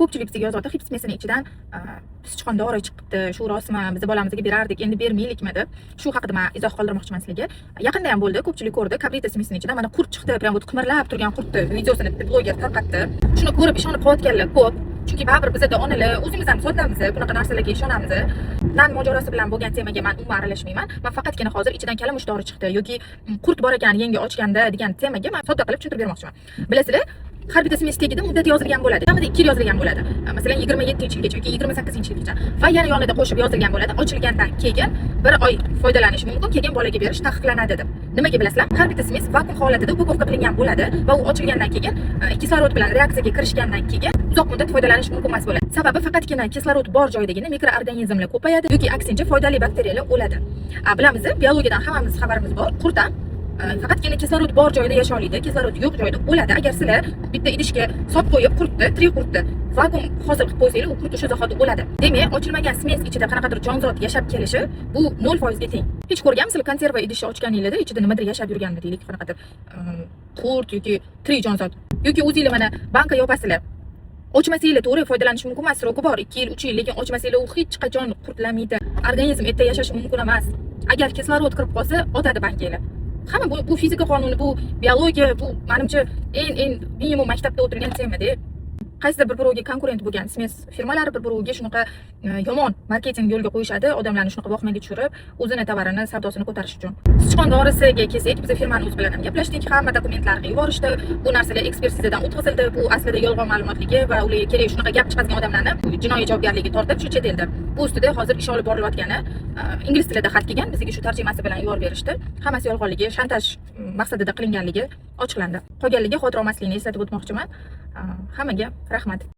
ko'pchilik bizga yozyapti, hipsmesini ichidan sichqondori chiqibdi, shu rostmi, biz bolamizga berardik, endi bermaylikmi deb. Shu haqida men izoh qoldirmoqchiman sizlarga. Yaqinda ham bo'ldi, ko'pchilik ko'rdi, kabrita smesini ichidan mana qurt chiqdi, prям вот qimirlab turgan qurtni videosini bitta bloger tarqatdi. Shuni ko'rib ishonib qolayotganlar ko'p. Chunki baribir bizda onalar o'zimiz ham sotamiz, bunaqa narsalarga ishonamiz. Nan mojarosi bilan bo'lgan temaga men umuman aralashmayman. Men faqatgina hozir ichidan kalamush dori chiqdi yoki qurt bor ekan yengi ochganda degan temaga men sodda qilib tushuntirib bermoqchiman. Bilasizlar, har bitta smes tagida muddat yozilgan bo'ladi. Kamida 2 yil yozilgan bo'ladi. Masalan 27-yilgacha yoki 28-yilgacha. Va yana yonida qo'shib yozilgan bo'ladi. Ochilgandan keyin 1 oy foydalanish mumkin, keyin bolaga berish taqiqlanadi deb. Nimaga bilasizlar? Har bitta smes vakuum holatida upakovka qilingan bo'ladi va u ochilgandan keyin kislorod bilan reaksiyaga kirishgandan keyin uzoq muddat foydalanish mumkin emas bo'ladi. Sababi faqatgina kislorod bor joydagina mikroorganizmlar ko'payadi yoki aksincha foydali bakteriyalar o'ladi. Bilamiz, biologiyadan hammamiz xabarimiz bor. Qurt ham faqatgina kislorod bor joyda yasha oladi, kislorod yo'q joyda o'ladi. Agar sizlar bitta idishga solib qo'yib qurtni, tirik qurtni vakuum hosil qilib qo'ysangiz, u qurt o'sha zahoti o'ladi. Demak, ochilmagan smes ichida qanaqadir jonzot yashab kelishi bu 0% ga teng. Hech ko'rganmisizlar konserva idishni ochganingizda ichida nimadir yashab yurganmi deylik, qanaqadir qurt yoki tirik jonzot yoki o'zingizlar mana banka yopasizlar. Ochmasanglar to'g'ri foydalanish mumkin emas, sroki bor 2 yil, 3 yil, lekin ochmasanglar u hech qachon qurtlamaydi. Organizm erta yashashi mumkin emas. Agar kislorod kirib qolsa, otadi bankanglar. Hamma bu fizika qonuni, bu biologiya, bu menimcha eng minimum maktabda o'tirgan tema-da. Qaysidir bir-biriga konkurent bo'lgan smes firmalari bir-biriga shunaqa yomon marketing yo'lga qo'yishadi, odamlarni shunaqa vohmaga tushirib, o'zini tovarini, savdosini ko'tarish uchun. Sichqon dorisiga kelsak, biz firmani o'zi bilan ham gaplashdik, hamma dokumentlarni yuborishdi. Bu narsalar ekspertizadan o'tkazildi. Bu aslida yolg'on ma'lumotligi va ularga kerak shunaqa gap chiqargan odamlarni jinoiy javobgarlikka tortib, shu chet elda bu ustida hozir ish olib borilayotgani ingliz tilida xat kelgan, bizga shu tarjimasi bilan yuborib berishdi. Hammasi yolg'onligi, shantaj maqsadida qilinganligi ochiqlandi. Qolganligi xotir olmaslikni eslatib o'tmoqchiman. Hammaga rahmat.